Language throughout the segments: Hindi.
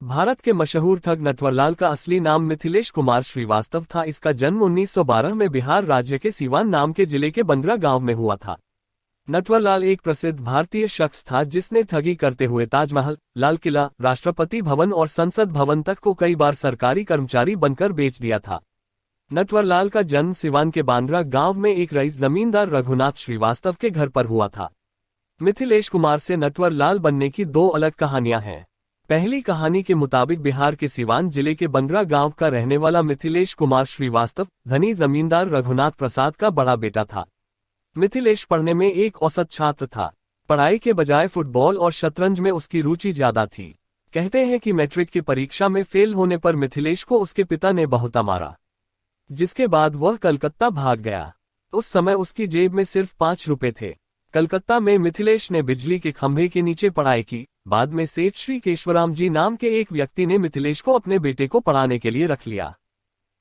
भारत के मशहूर ठग नटवरलाल का असली नाम मिथिलेश कुमार श्रीवास्तव था। इसका जन्म 1912 में बिहार राज्य के सीवान नाम के जिले के बंदरा गांव में हुआ था। नटवरलाल एक प्रसिद्ध भारतीय शख्स था जिसने ठगी करते हुए ताजमहल, लाल किला, राष्ट्रपति भवन और संसद भवन तक को कई बार सरकारी कर्मचारी बनकर बेच दिया था। नटवरलाल का जन्म सिवान के बांद्रा गांव में एक रईस जमींदार रघुनाथ श्रीवास्तव के घर पर हुआ था। मिथिलेश कुमार से नटवरलाल बनने की दो अलग कहानियां हैं। पहली कहानी के मुताबिक बिहार के सिवान जिले के बंद्रा गांव का रहने वाला मिथिलेश कुमार श्रीवास्तव धनी जमींदार रघुनाथ प्रसाद का बड़ा बेटा था। मिथिलेश पढ़ने में एक औसत छात्र था। पढ़ाई के बजाय फुटबॉल और शतरंज में उसकी रुचि ज्यादा थी। कहते हैं कि मैट्रिक की परीक्षा में फेल होने पर मिथिलेश को उसके पिता ने बहुत मारा, जिसके बाद वह कलकत्ता भाग गया। उस समय उसकी जेब में सिर्फ 5 रुपए थे। कलकत्ता में मिथिलेश ने बिजली के खंभे के नीचे पढ़ाई की। बाद में सेठ श्री केशवराम जी नाम के एक व्यक्ति ने मिथिलेश को अपने बेटे को पढ़ाने के लिए रख लिया।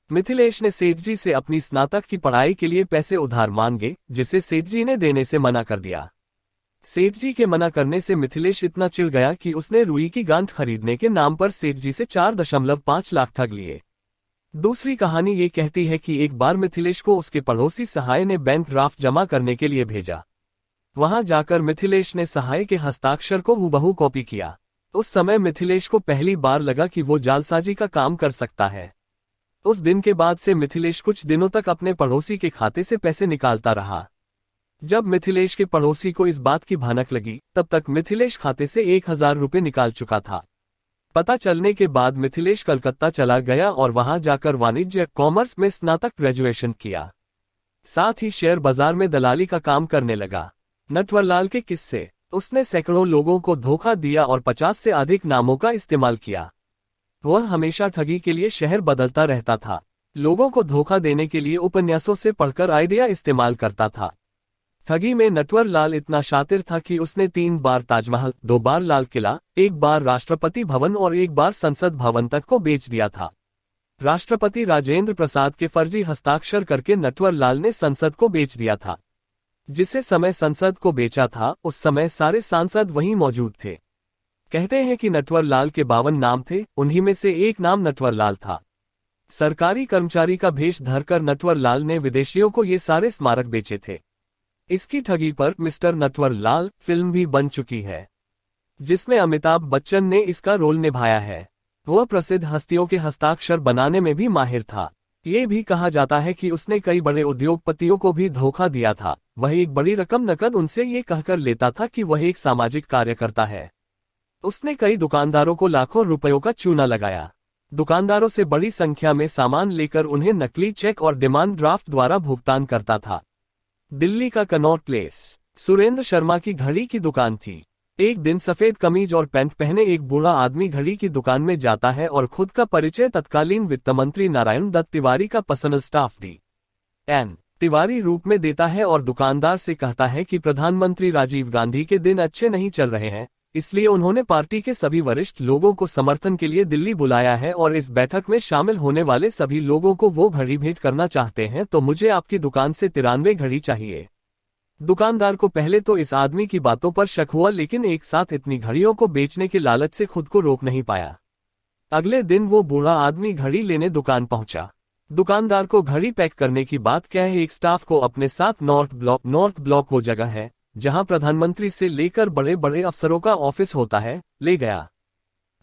मिथिलेश ने सेठ जी से अपनी स्नातक की पढ़ाई के लिए पैसे उधार मांगे, जिसे सेठ जी ने देने से मना कर दिया। सेठ जी के मना करने से मिथिलेश इतना चिढ़ गया कि उसने रुई की गांठ खरीदने के नाम पर सेठ जी से 4.5 लाख ठग लिए। दूसरी कहानी ये कहती है कि एक बार मिथिलेश को उसके पड़ोसी सहाय ने बैंक ड्राफ्ट जमा करने के लिए भेजा। वहां जाकर मिथिलेश ने सहाय के हस्ताक्षर को हूबहू कॉपी किया। उस समय मिथिलेश को पहली बार लगा कि वो जालसाजी का काम कर सकता है। उस दिन के बाद से मिथिलेश कुछ दिनों तक अपने पड़ोसी के खाते से पैसे निकालता रहा। जब मिथिलेश के पड़ोसी को इस बात की भनक लगी, तब तक मिथिलेश खाते से 1000 रुपये निकाल चुका था। पता चलने के बाद मिथिलेश कलकत्ता चला गया और वहां जाकर वाणिज्य कॉमर्स में स्नातक ग्रेजुएशन किया। साथ ही शेयर बाजार में दलाली का काम करने लगा। नटवरलाल के किस्से। उसने सैकड़ों लोगों को धोखा दिया और 50 से अधिक नामों का इस्तेमाल किया। वह हमेशा ठगी के लिए शहर बदलता रहता था। लोगों को धोखा देने के लिए उपन्यासों से पढ़कर आइडिया इस्तेमाल करता था। ठगी में नटवरलाल इतना शातिर था कि उसने 3 बार ताजमहल, 2 बार लाल किला, 1 बार राष्ट्रपति भवन और 1 बार संसद भवन तक को बेच दिया था। राष्ट्रपति राजेंद्र प्रसाद के फर्जी हस्ताक्षर करके नटवरलाल ने संसद को बेच दिया था। जिसे समय संसद को बेचा था, उस समय सारे सांसद वहीं मौजूद थे। कहते हैं कि नटवरलाल के 52 नाम थे, उन्हीं में से एक नाम नटवरलाल था। सरकारी कर्मचारी का भेष धरकर नटवरलाल ने विदेशियों को ये सारे स्मारक बेचे थे। इसकी ठगी पर मिस्टर नटवरलाल फिल्म भी बन चुकी है, जिसमें अमिताभ बच्चन ने इसका रोल निभाया है। वह प्रसिद्ध हस्तियों के हस्ताक्षर बनाने में भी माहिर था। ये भी कहा जाता है कि उसने कई बड़े उद्योगपतियों को भी धोखा दिया था। वह एक बड़ी रकम नकद उनसे ये कहकर लेता था कि वह एक सामाजिक कार्यकर्ता है। उसने कई दुकानदारों को लाखों रुपयों का चूना लगाया। दुकानदारों से बड़ी संख्या में सामान लेकर उन्हें नकली चेक और डिमांड ड्राफ्ट द्वारा भुगतान करता था। दिल्ली का कनॉट प्लेस। सुरेंद्र शर्मा की घड़ी की दुकान थी। एक दिन सफेद कमीज और पैंट पहने एक बूढ़ा आदमी घड़ी की दुकान में जाता है और खुद का परिचय तत्कालीन वित्त मंत्री नारायण दत्त तिवारी का पर्सनल स्टाफ डी.एन. तिवारी रूप में देता है और दुकानदार से कहता है कि प्रधानमंत्री राजीव गांधी के दिन अच्छे नहीं चल रहे हैं, इसलिए उन्होंने पार्टी के सभी वरिष्ठ लोगों को समर्थन के लिए दिल्ली बुलाया है और इस बैठक में शामिल होने वाले सभी लोगों को वो घड़ी भेंट करना चाहते हैं, तो मुझे आपकी दुकान से 93 घड़ी चाहिए। दुकानदार को पहले तो इस आदमी की बातों पर शक हुआ, लेकिन एक साथ इतनी घड़ियों को बेचने के लालच से खुद को रोक नहीं पाया। अगले दिन वो बूढ़ा आदमी घड़ी लेने दुकान पहुंचा। दुकानदार को घड़ी पैक करने की बात कह एक स्टाफ को अपने साथ नॉर्थ ब्लॉक वो जगह है जहां प्रधानमंत्री से लेकर बड़े बड़े अफसरों का ऑफिस होता है, ले गया।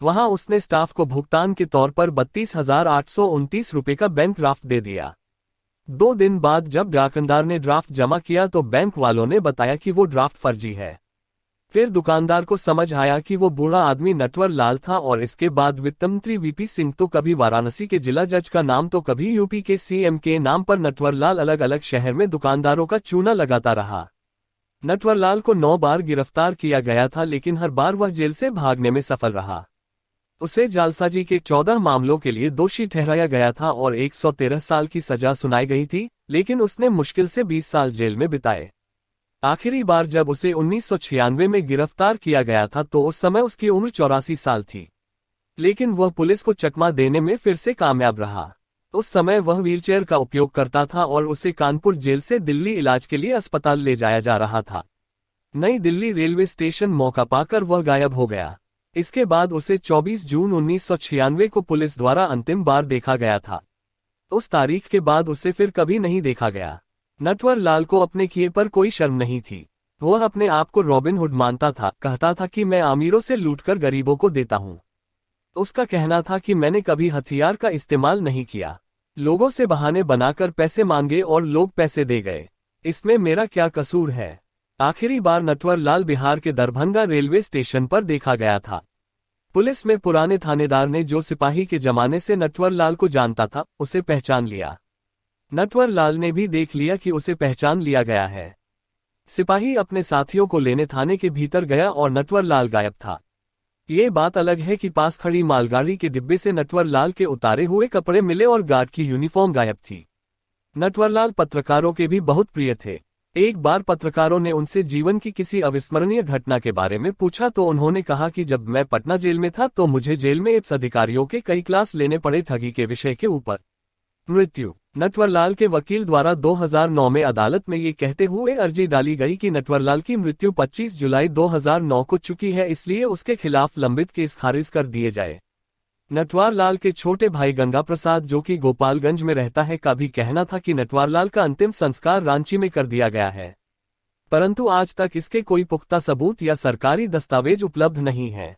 वहां उसने स्टाफ को भुगतान के तौर पर 32,829 रुपये का बैंक ड्राफ्ट दे दिया। 2 दिन बाद जब दुकानदार ने ड्राफ्ट जमा किया तो बैंक वालों ने बताया कि वो ड्राफ्ट फर्जी है। फिर दुकानदार को समझ आया कि वो बूढ़ा आदमी नटवरलाल था और इसके बाद वित्तमंत्री वीपी सिंह तो कभी वाराणसी के जिला जज का नाम तो कभी यूपी के सीएम के नाम पर नटवरलाल अलग अलग शहर में दुकानदारों का चूना लगाता रहा। नटवरलाल को 9 बार गिरफ्तार किया गया था, लेकिन हर बार वह जेल से भागने में सफल रहा। उसे जालसाजी के 14 मामलों के लिए दोषी ठहराया गया था और 113 साल की सजा सुनाई गई थी, लेकिन उसने मुश्किल से 20 साल जेल में बिताए। आखिरी बार जब उसे 1996 में गिरफ्तार किया गया था तो उस समय उसकी उम्र 84 साल थी, लेकिन वह पुलिस को चकमा देने में फिर से कामयाब रहा। उस समय वह व्हीलचेयर का उपयोग करता था और उसे कानपुर जेल से दिल्ली इलाज के लिए अस्पताल ले जाया जा रहा था। नई दिल्ली रेलवे स्टेशन मौका पाकर वह गायब हो गया। इसके बाद उसे 24 जून 1996 को पुलिस द्वारा अंतिम बार देखा गया था। उस तारीख के बाद उसे फिर कभी नहीं देखा गया। नटवर लाल को अपने किए पर कोई शर्म नहीं थी। वह अपने आप को रॉबिन हुड मानता था, कहता था कि मैं अमीरों से लूटकर गरीबों को देता हूं। उसका कहना था कि मैंने कभी हथियार का इस्तेमाल नहीं किया, लोगों से बहाने बनाकर पैसे मांगे और लोग पैसे दे गए, इसमें मेरा क्या कसूर है। आखिरी बार नटवर लाल बिहार के दरभंगा रेलवे स्टेशन पर देखा गया था। पुलिस में पुराने थानेदार ने, जो सिपाही के जमाने से नटवर लाल को जानता था, उसे पहचान लिया। नटवर लाल ने भी देख लिया कि उसे पहचान लिया गया है। सिपाही अपने साथियों को लेने थाने के भीतर गया और नटवर लाल गायब था। ये बात अलग है कि पास खड़ी मालगाड़ी के डिब्बे से नटवर लाल के उतारे हुए कपड़े मिले और गार्ड की यूनिफॉर्म गायब थी। नटवर लाल पत्रकारों के भी बहुत प्रिय थे। एक बार पत्रकारों ने उनसे जीवन की किसी अविस्मरणीय घटना के बारे में पूछा तो उन्होंने कहा कि जब मैं पटना जेल में था तो मुझे जेल में एप्स अधिकारियों के कई क्लास लेने पड़े ठगी के विषय के ऊपर। मृत्यु। नटवर लाल के वकील द्वारा 2009 में अदालत में ये कहते हुए अर्जी डाली गई कि नटवर लाल की मृत्यु 25 जुलाई 2009 को चुकी है, इसलिए उसके खिलाफ लंबित केस खारिज कर दिए जाए। नटवर लाल के छोटे भाई गंगा प्रसाद, जो कि गोपालगंज में रहता है, का भी कहना था कि नटवर लाल का अंतिम संस्कार रांची में कर दिया गया है, परंतु आज तक इसके कोई पुख्ता सबूत या सरकारी दस्तावेज उपलब्ध नहीं है।